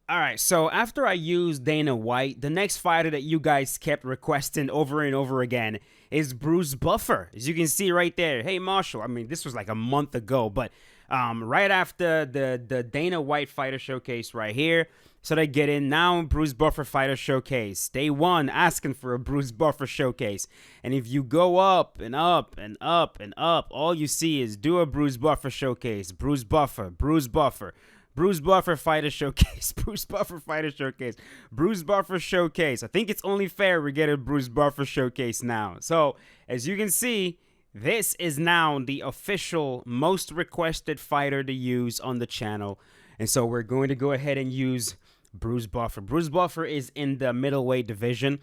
All right, so after I used Dana White, the next fighter that you guys kept requesting over and over again is Bruce Buffer. As you can see right there. Hey, Marshall, I mean, this was like a month ago, but right after the Dana White fighter showcase right here, so they get in now Bruce Buffer fighter showcase. Day one, asking for a Bruce Buffer showcase. And if you go up and up and up and up, all you see is do a Bruce Buffer showcase. Bruce Buffer, Bruce Buffer. Bruce Buffer Fighter Showcase. Bruce Buffer Fighter Showcase. Bruce Buffer Showcase. I think it's only fair we get a Bruce Buffer Showcase now. So, as you can see, this is now the official most requested fighter to use on the channel. And so we're going to go ahead and use Bruce Buffer. Bruce Buffer is in the middleweight division.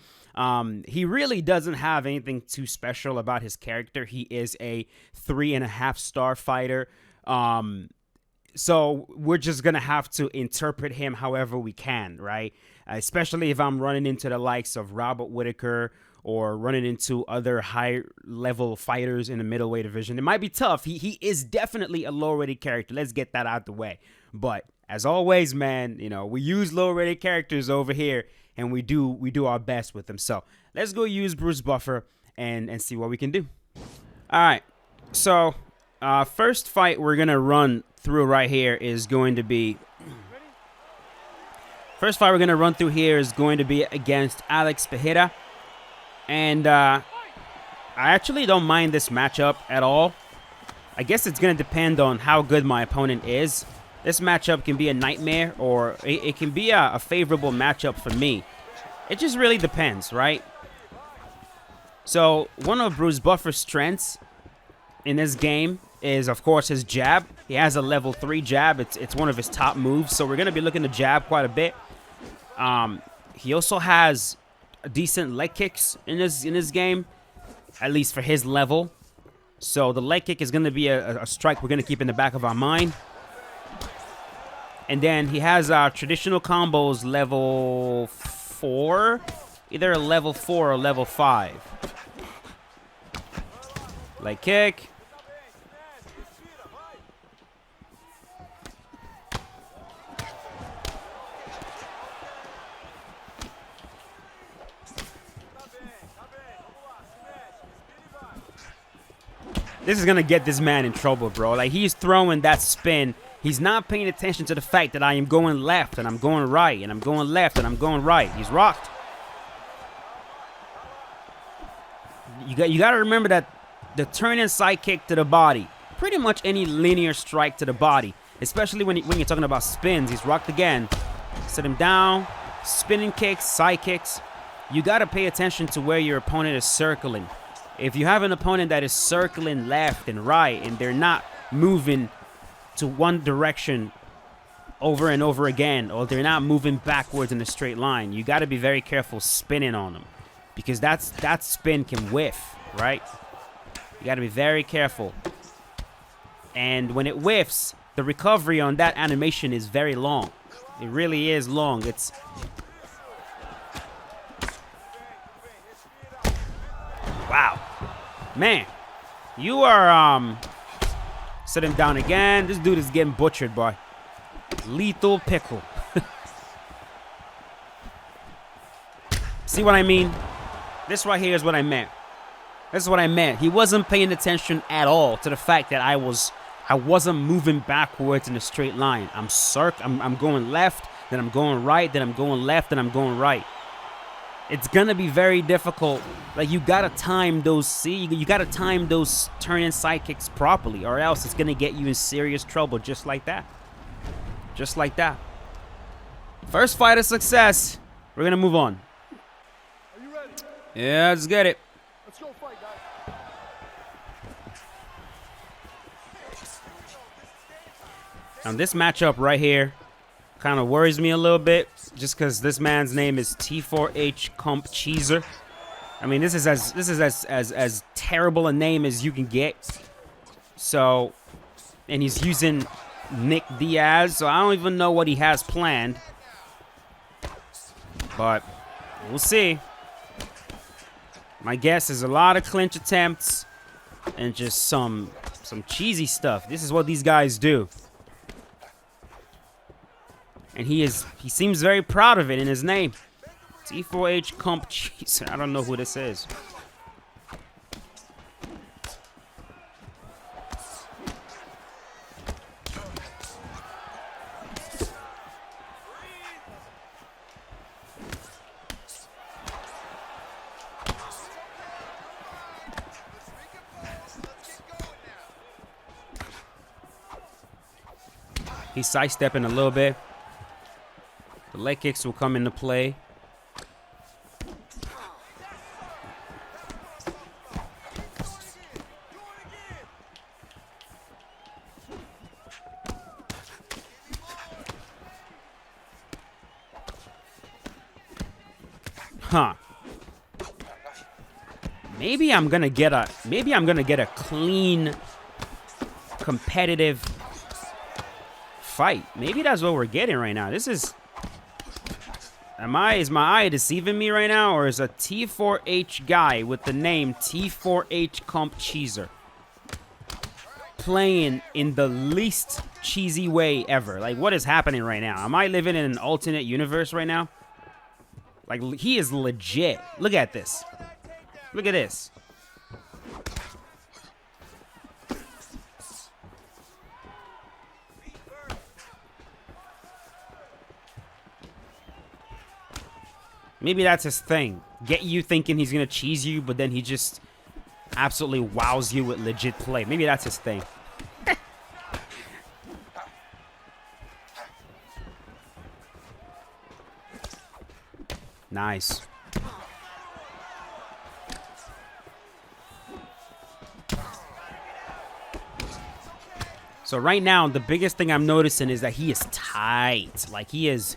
He really doesn't have anything too special about his character. He is a 3.5-star fighter. So we're just going to have to interpret him however we can, right? Especially if I'm running into the likes of Robert Whittaker or running into other high-level fighters in the middleweight division. It might be tough. He is definitely a low-rated character. Let's get that out the way. But as always, man, you know, we use low-rated characters over here, and we do our best with them. So let's go use Bruce Buffer and see what we can do. All right. So first fight we're going to run through right here is going to be against Alex Pereira, and I actually don't mind this matchup at all. I guess it's going to depend on how good my opponent is. This matchup can be a nightmare, or it can be a favorable matchup for me. It just really depends, right? So one of Bruce Buffer's strengths in this game is, of course, his jab. He has a level 3 jab. It's one of his top moves, so we're going to be looking to jab quite a bit. He also has decent leg kicks in this game, at least for his level. So the leg kick is going to be a strike we're going to keep in the back of our mind. And then he has traditional combos level 4, either a level 4 or level 5. Leg kick. This is going to get this man in trouble, bro. Like, he's throwing that spin. He's not paying attention to the fact that I am going left and I'm going right and I'm going left and I'm going right. He's rocked. You got to remember that the turn-in side kick to the body, pretty much any linear strike to the body, especially when you're talking about spins. He's rocked again. Set him down. Spinning kicks, side kicks. You got to pay attention to where your opponent is circling. If you have an opponent that is circling left and right and they're not moving to one direction over and over again, or they're not moving backwards in a straight line, you got to be very careful spinning on them, because that spin can whiff, right? You got to be very careful. And when it whiffs, the recovery on that animation is very long. It really is long. It's... Wow. Man, you are, set him down again. This dude is getting butchered, boy. Lethal pickle. See what I mean? This right here is what I meant. This is what I meant. He wasn't paying attention at all to the fact that I wasn't moving backwards in a straight line. I'm going left, then I'm going right, then I'm going left, then I'm going right. It's gonna be very difficult. Like, you gotta time those. See, you gotta time those turn-in side kicks properly, or else it's gonna get you in serious trouble, just like that. Just like that. First fight of success. We're gonna move on. Are you ready? Yeah, let's get it. Let's go fight, guys. Now, this matchup right here kind of worries me a little bit, just because this man's name is T4H Comp Cheeser. I mean, this is as terrible a name as you can get. So, and he's using Nick Diaz, so I don't even know what he has planned. But we'll see. My guess is a lot of clinch attempts and just some cheesy stuff. This is what these guys do. And he seems very proud of it in his name. T4H Comp Cheeser. I don't know who this is. He's sidestepping a little bit. The leg kicks will come into play. Huh. Maybe I'm gonna get a clean, competitive fight. Maybe that's what we're getting right now. This is... Is my eye deceiving me right now? Or is a T4H guy with the name T4H Comp Cheeser playing in the least cheesy way ever? Like, what is happening right now? Am I living in an alternate universe right now? Like, he is legit. Look at this. Look at this. Maybe that's his thing. Get you thinking he's going to cheese you, but then he just absolutely wows you with legit play. Maybe that's his thing. Nice. So right now, the biggest thing I'm noticing is that he is tight. Like, he is...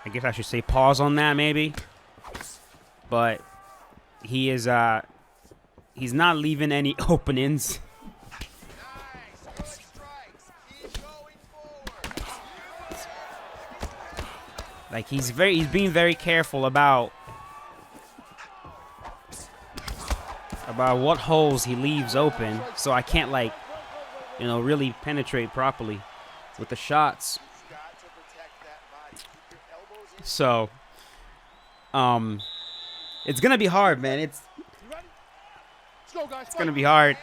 I guess I should say pause on that, maybe. But he is, he's not leaving any openings. Like, he's being very careful about what holes he leaves open, so I can't, like, you know, really penetrate properly with the shots. So, it's gonna be hard, man. It's gonna be hard.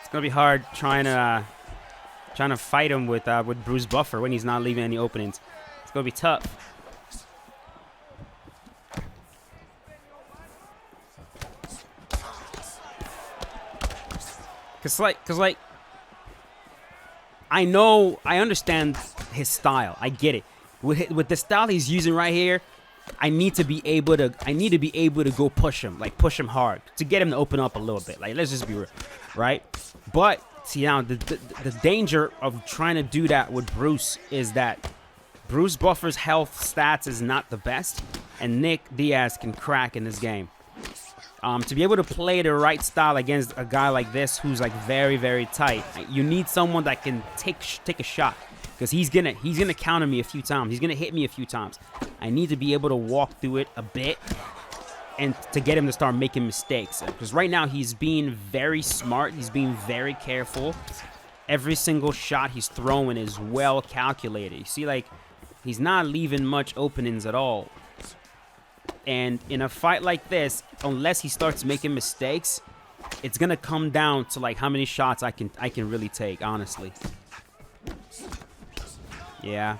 It's gonna be hard trying to fight him with Bruce Buffer when he's not leaving any openings. It's gonna be tough. Cause like, I understand his style. I get it. With the style he's using right here, I need to be able to go push him hard to get him to open up a little bit. Like, let's just be real, right? But see, now the danger of trying to do that with Bruce is that Bruce Buffer's health stats is not the best, and Nick Diaz can crack in this game. To be able to play the right style against a guy like this who's like very, very tight, you need someone that can take a shot. Because he's gonna counter me a few times. He's gonna hit me a few times. I need to be able to walk through it a bit and to get him to start making mistakes. Because right now he's being very smart. He's being very careful. Every single shot he's throwing is well calculated. You see, like, he's not leaving much openings at all. And in a fight like this, unless he starts making mistakes, it's gonna come down to like how many shots I can really take, honestly. Yeah.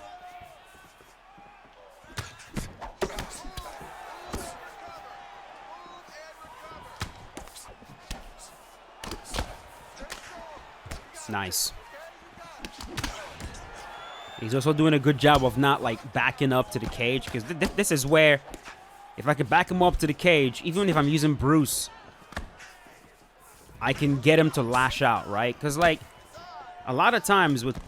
Nice. He's also doing a good job of not like backing up to the cage, because this is where if I could back him up to the cage, even if I'm using Bruce, I can get him to lash out, right? Because like a lot of times with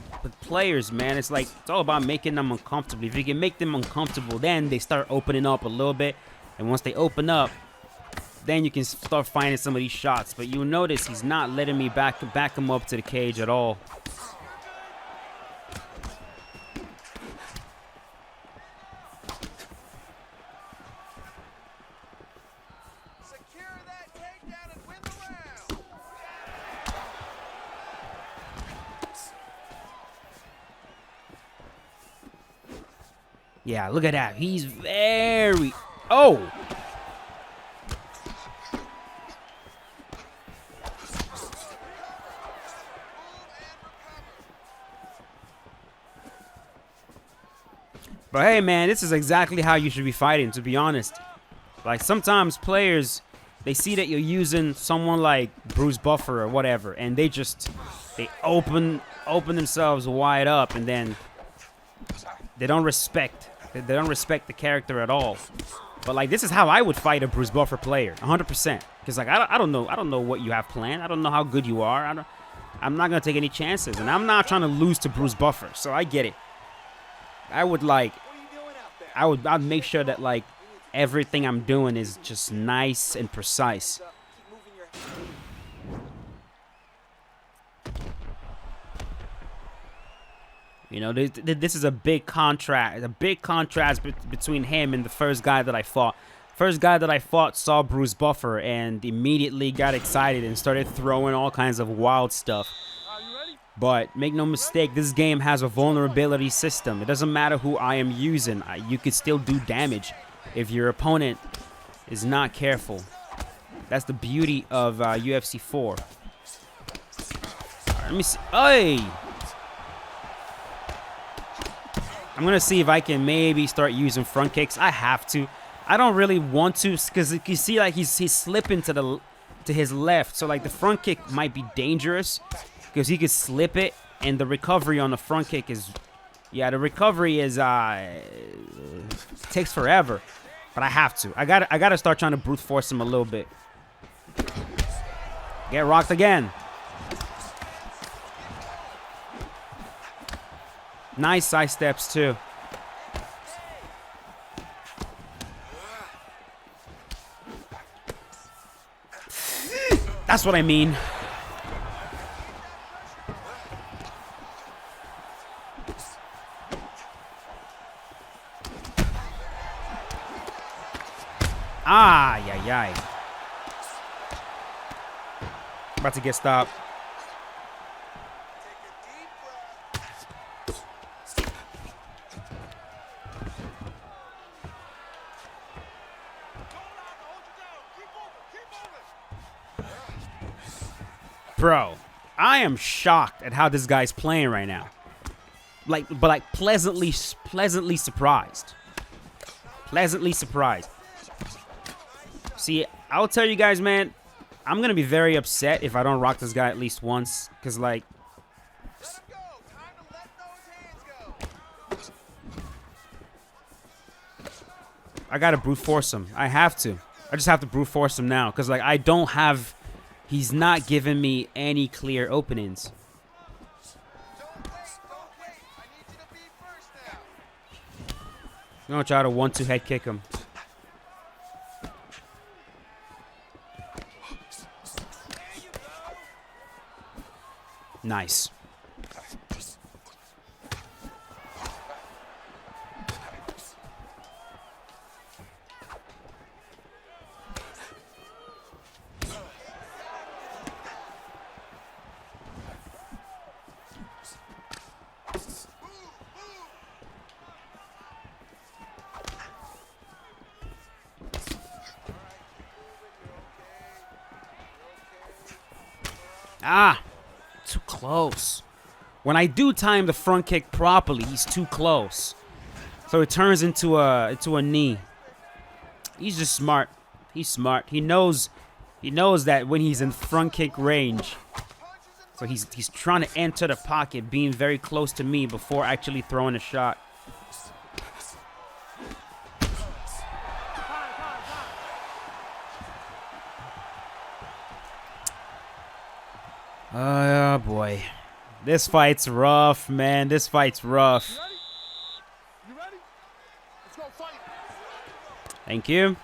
players, man, it's like it's all about making them uncomfortable. If you can make them uncomfortable, then they start opening up a little bit, and once they open up, then you can start finding some of these shots. But you'll notice he's not letting me back him up to the cage at all. Yeah, look at that. He's very... Oh! But hey, man, this is exactly how you should be fighting, to be honest. Like, sometimes players, they see that you're using someone like Bruce Buffer or whatever, and they open themselves wide up, and then they don't respect the character at all. But like, this is how I would fight a Bruce Buffer player, 100%. Because like, I don't know what you have planned. I don't know how good you are. I'm not gonna take any chances, and I'm not trying to lose to Bruce Buffer, so I get it. I'd make sure that like everything I'm doing is just nice and precise. You know, this is a big contrast, between him and the first guy that I fought. First guy that I fought saw Bruce Buffer and immediately got excited and started throwing all kinds of wild stuff. But make no mistake, this game has a vulnerability system. It doesn't matter who I am using. You could still do damage if your opponent is not careful. That's the beauty of UFC 4. Let me see. Hey! I'm going to see if I can maybe start using front kicks. I have to. I don't really want to because you see like he's slipping to his left. So like the front kick might be dangerous. Because he could slip it, and the recovery on the front kick is... Yeah, the recovery is... takes forever. But I have to. I gotta start trying to brute force him a little bit. Get rocked again. Nice side steps, too. That's what I mean. Ah, yay. About to get stopped. Bro, I am shocked at how this guy's playing right now. But pleasantly surprised. Pleasantly surprised. See, I'll tell you guys, man, I'm going to be very upset if I don't rock this guy at least once. Because, like... I got to brute force him. I have to. I just have to brute force him now. Because, like, I don't have... He's not giving me any clear openings. I'm going to try to 1-2 head kick him. Nice. Ah! Too close. When I do time the front kick properly, he's too close. So it turns into a knee. He's just smart. He's smart. He knows that when he's in front kick range. So he's trying to enter the pocket, being very close to me before actually throwing a shot. Oh boy. This fight's rough, man. This fight's rough. You ready? Let's go fight. Thank you.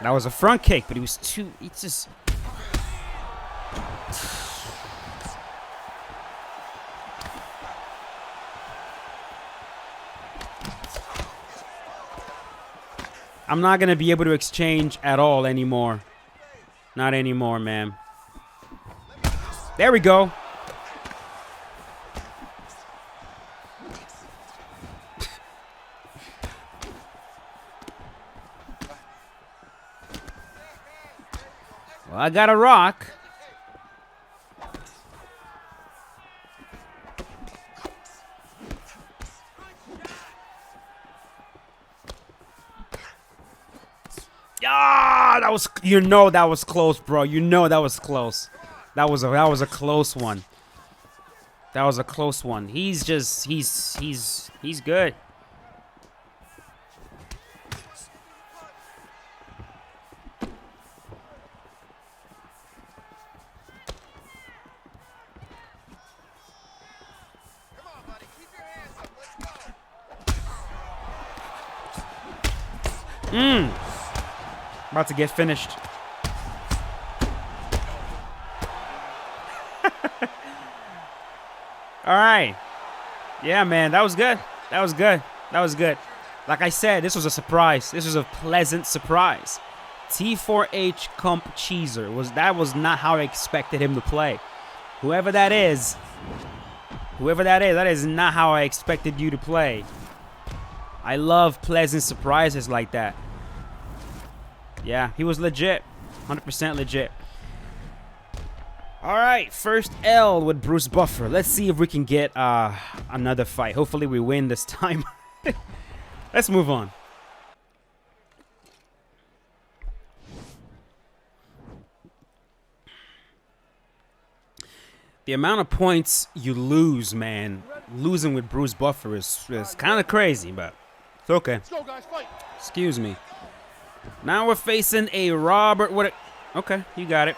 That was a front kick, but he was too... It's just... I'm not going to be able to exchange at all anymore. Not anymore, man. There we go. Well, I got a rock. Ah, that was, that was close, bro. That was close. That was a close one. That was a close one. He's just he's good. About to get finished. All right. Yeah, man, that was good. That was good. That was good. Like I said, this was a surprise. This was a pleasant surprise. T4H Comp Cheeser that was not how I expected him to play. Whoever that is, that is not how I expected you to play. I love pleasant surprises like that. Yeah, he was legit. 100% legit. All right, first L with Bruce Buffer. Let's see if we can get another fight. Hopefully we win this time. Let's move on. The amount of points you lose, man, losing with Bruce Buffer is kind of crazy, but it's okay. Let's go, guys, fight. Excuse me. Now we're facing a Robert Whittaker. Okay, you got it.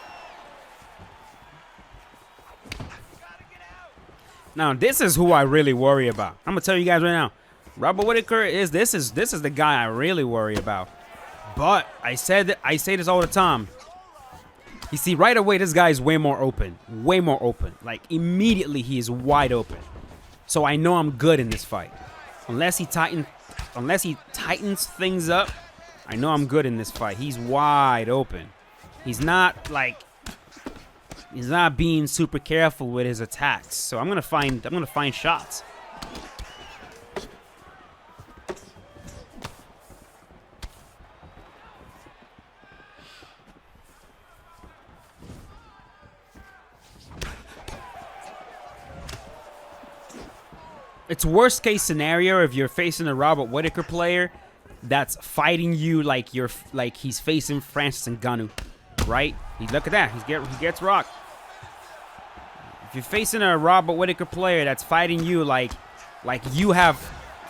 Now this is who I really worry about. I'm gonna tell you guys right now. Robert Whittaker this is the guy I really worry about. But I say this all the time. You see, right away this guy is way more open. Way more open. Like immediately he is wide open. So I know I'm good in this fight. Unless he tightens things up, I know I'm good in this fight. He's wide open. He's not being super careful with his attacks. So I'm gonna find shots. It's worst case scenario if you're facing a Robert Whittaker player that's fighting you like he's facing Francis Ngannou, right? Look at that. He gets rocked. If you're facing a Robert Whittaker player that's fighting you like you have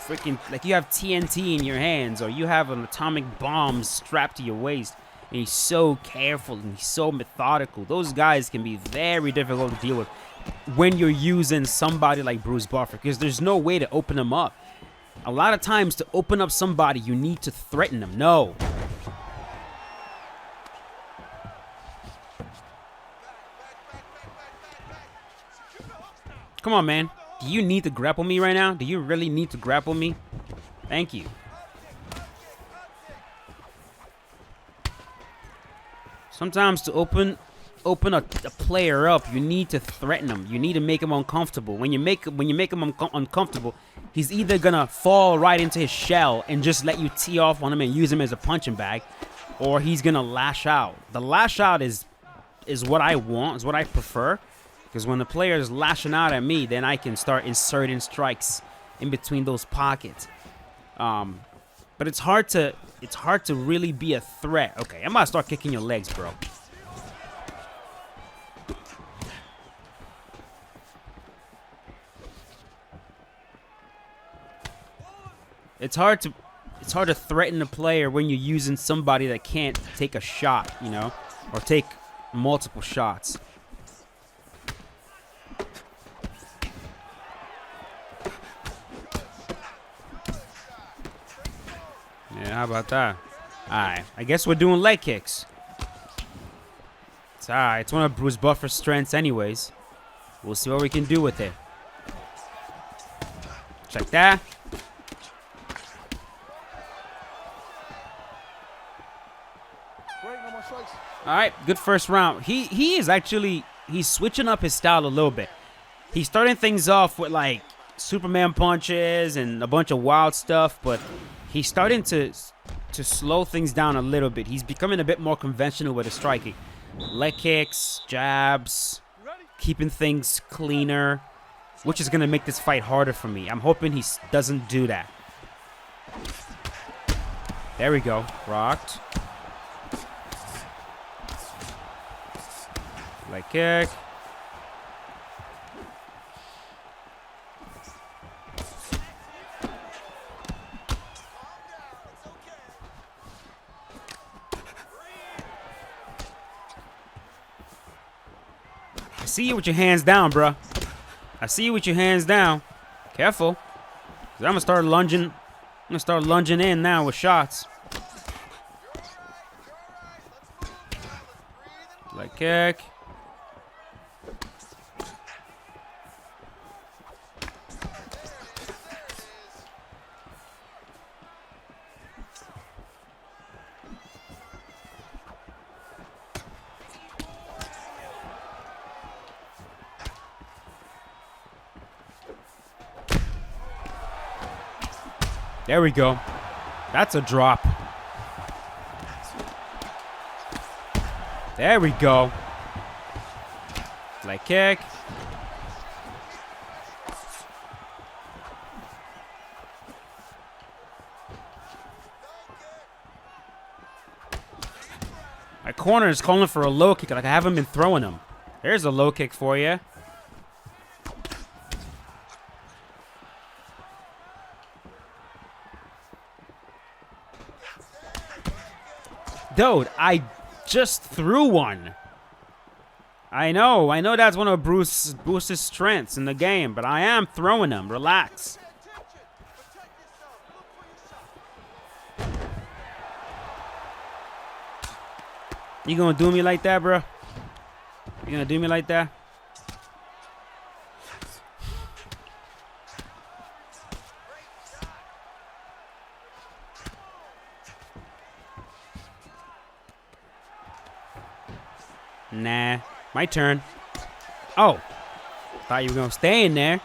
TNT in your hands, or you have an atomic bomb strapped to your waist, and he's so careful and he's so methodical, those guys can be very difficult to deal with when you're using somebody like Bruce Buffer, because there's no way to open them up. A lot of times to open up somebody, you need to threaten them. No. Come on, man. Do you need to grapple me right now? Do you really need to grapple me? Thank you. Sometimes to open a player up, you need to threaten him. You need to make him uncomfortable. When you make him uncomfortable, he's either gonna fall right into his shell and just let you tee off on him and use him as a punching bag, or he's gonna lash out. The lash out is what I want, is what I prefer, because when the player is lashing out at me, then I can start inserting strikes in between those pockets. But it's hard to really be a threat. Okay, I'm gonna start kicking your legs, bro. It's hard to threaten a player when you're using somebody that can't take a shot, you know, or take multiple shots. Yeah, how about that? Alright, I guess we're doing leg kicks. It's alright, it's one of Bruce Buffer's strengths anyways. We'll see what we can do with it. Check that. All right, good first round. He is actually he's switching up his style a little bit. He's starting things off with like Superman punches and a bunch of wild stuff, but he's starting to slow things down a little bit. He's becoming a bit more conventional with his striking. Leg kicks, jabs, keeping things cleaner, which is going to make this fight harder for me. I'm hoping he doesn't do that. There we go. Rocked. Leg kick. I see you with your hands down, bruh. I see you with your hands down. Careful. 'Cause I'm gonna start lunging. I'm gonna start lunging in now with shots. Leg kick. There we go. That's a drop. There we go. Leg kick. My corner is calling for a low kick like I haven't been throwing them. There's a low kick for you. Dude, I just threw one. I know that's one of Bruce's strengths in the game, but I am throwing them. Relax. You gonna do me like that, bro? You gonna do me like that? Nah, my turn. Oh, thought you were gonna stay in there.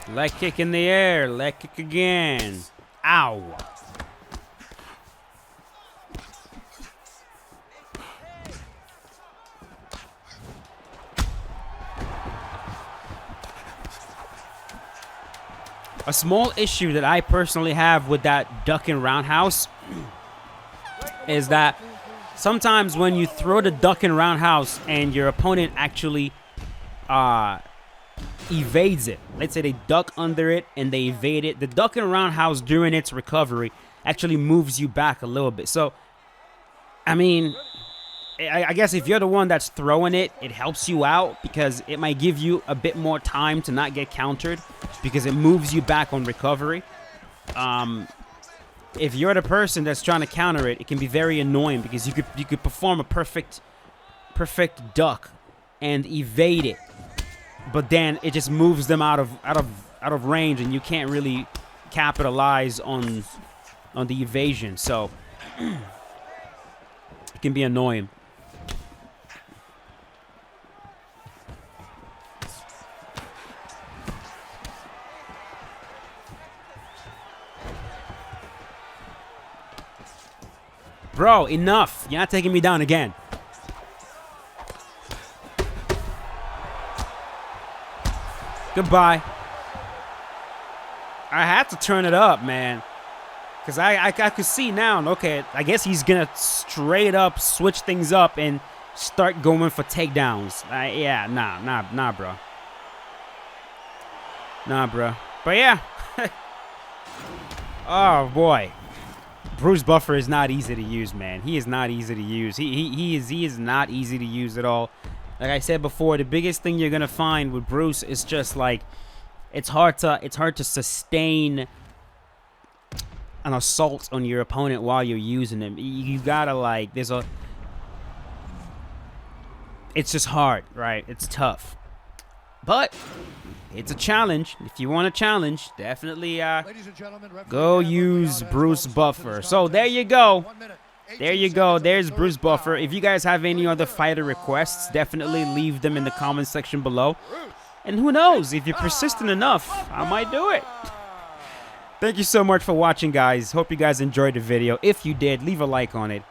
Leg kick in the air. Leg kick again. Ow. A small issue that I personally have with that duck and roundhouse is that sometimes when you throw the duck and roundhouse and your opponent actually evades it. Let's say they duck under it and they evade it. The duck and roundhouse during its recovery actually moves you back a little bit. So, I mean, I guess if you're the one that's throwing it, it helps you out because it might give you a bit more time to not get countered because it moves you back on recovery. If you're the person that's trying to counter it, it can be very annoying because you could perform a perfect duck and evade it. But then it just moves them out of range, and you can't really capitalize on the evasion. So it can be annoying. Bro, enough. You're not taking me down again. Goodbye. I had to turn it up, man. Because I could see now, okay, I guess he's going to straight up switch things up and start going for takedowns. Yeah, nah, bro. Nah, bro. But yeah. Oh, boy. Bruce Buffer is not easy to use, man. He is not easy to use. He is not easy to use at all. Like I said before, the biggest thing you're going to find with Bruce is just like it's hard to sustain an assault on your opponent while you're using them. You gotta like, it's just hard, right? It's tough, but it's a challenge. If you want a challenge, definitely go use Bruce Buffer. So there you go. There you go. There's Bruce Buffer. If you guys have any other fighter requests, definitely leave them in the comment section below. And who knows, if you're persistent enough, I might do it. Thank you so much for watching, guys. Hope you guys enjoyed the video. If you did, leave a like on it.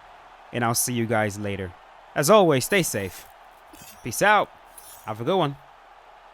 And I'll see you guys later. As always, stay safe. Peace out. Have a good one.